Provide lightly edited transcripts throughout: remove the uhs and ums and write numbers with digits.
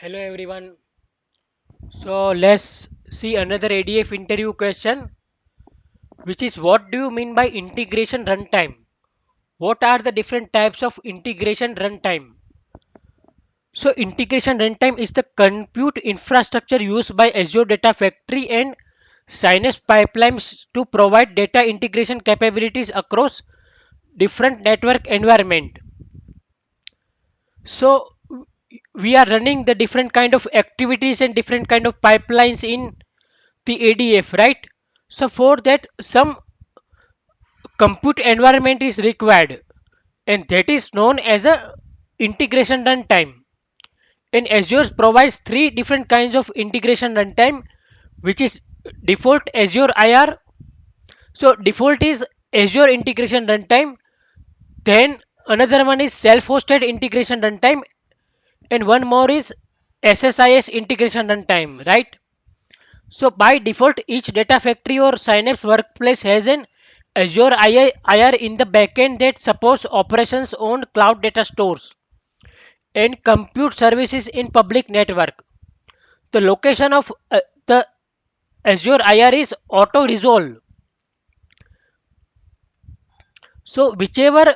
Hello everyone. So let's see another ADF interview question, which is what do you mean by integration runtime? What are the different types of integration runtime? So integration runtime is the compute infrastructure used by Azure Data Factory and Synapse pipelines to provide data integration capabilities across different network environment. So we are running the different kind of activities and different kind of pipelines in the ADF, right? So for that, some compute environment is required, and that is known as a integration runtime. And Azure provides three different kinds of integration runtime, which is default Azure IR. So default is Azure integration runtime. Then another one is self-hosted integration runtime, and one more is SSIS integration runtime, right? So by default, each data factory or Synapse workplace has an Azure IR in the backend that supports operations on cloud data stores and compute services in public network. The location of the Azure IR is auto resolve. So whichever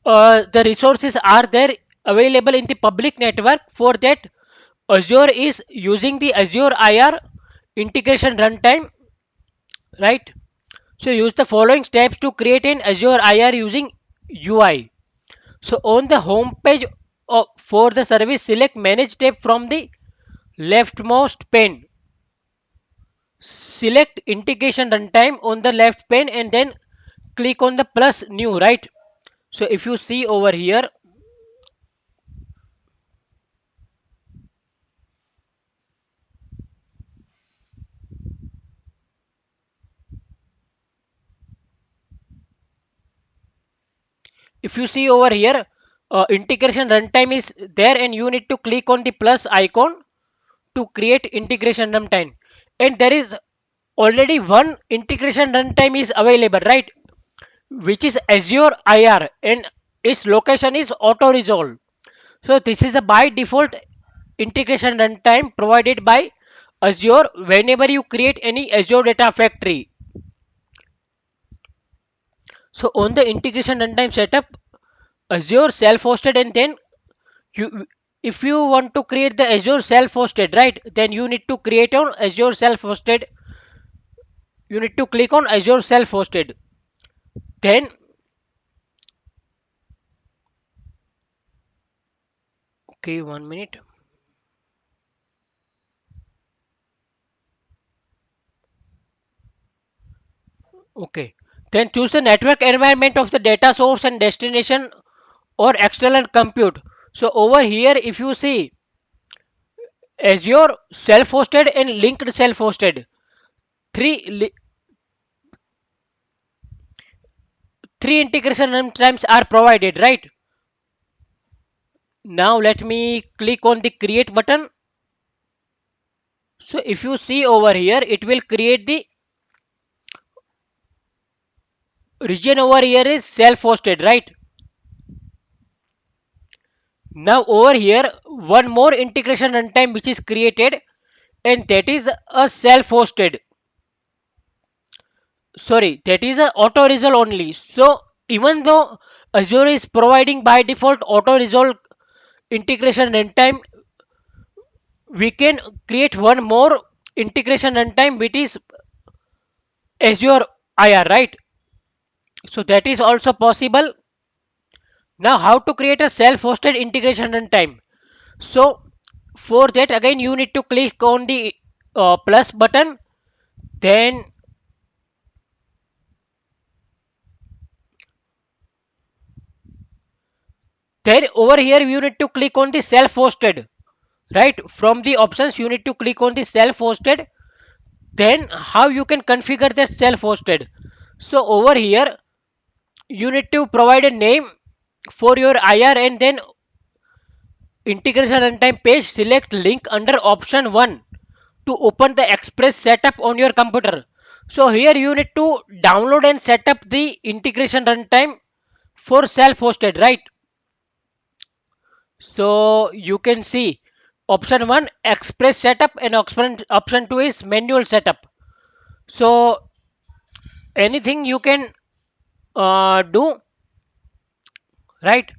the resources are there available in the public network, for that Azure is using the Azure IR integration runtime, right? So use the following steps to create an Azure IR using UI. So on the home page for the service, select Manage tab from the leftmost pane. Select Integration Runtime on the left pane and then click on the plus new, right? So if you see over here, if you see over here, Integration Runtime is there and you need to click on the plus icon to create integration runtime. And there is already one integration runtime is available, right? Which is Azure IR and its location is auto resolve. So this is a by default integration runtime provided by Azure whenever you create any Azure Data Factory. So on the integration runtime setup, Azure self-hosted, and then you, if you want to create the Azure self-hosted, right, then you need to create on Azure self-hosted. You need to click on Azure self-hosted. Then, okay, 1 minute. Okay. Then choose the network environment of the data source and destination or external compute. So over here, if you see Azure self-hosted and linked self-hosted, three three integration runtimes are provided, right? Now let me click on the create button. So if you see over here, it will create the region over here is self-hosted, right? Now over here, one more integration runtime which is created, and that is a self-hosted. Sorry, that is a auto resolve only. So even though Azure is providing by default auto resolve integration runtime, we can create one more integration runtime which is Azure IR, right? So that is also possible. Now how to create a self-hosted integration runtime? So for that again you need to click on the plus button. Then over here you need to click on the self-hosted, right? From the options you need to click on the self-hosted. Then how you can configure the self-hosted? So over here you need to provide a name for your IR and then integration runtime page. Select link under option 1 to open the express setup on your computer. So here you need to download and set up the integration runtime for self-hosted, right? So you can see Option 1 express setup, and option 2 is manual setup. So anything you can do, right?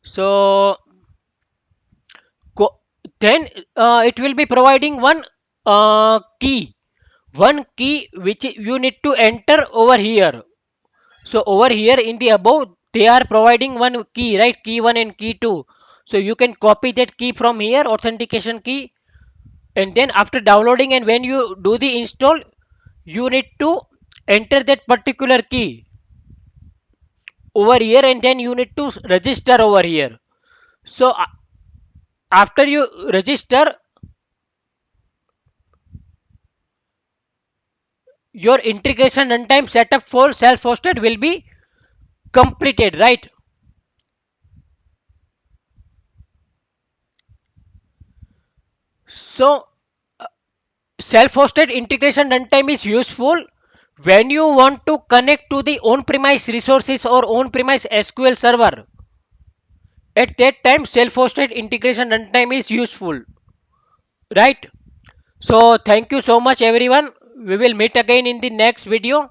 So co- then it will be providing one key which you need to enter over here. So over here in the above, they are providing one key, right? Key 1 and key 2. So you can copy that key from here, authentication key, and then after downloading and when you do the install, you need to enter that particular key over here, and then you need to register over here. So after you register, your integration runtime setup for self-hosted will be completed, right? So self-hosted integration runtime is useful when you want to connect to the on-premise resources or on-premise SQL server. At that time, self-hosted integration runtime is useful, right? So thank you so much, everyone. We will meet again in the next video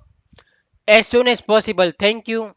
as soon as possible. Thank you.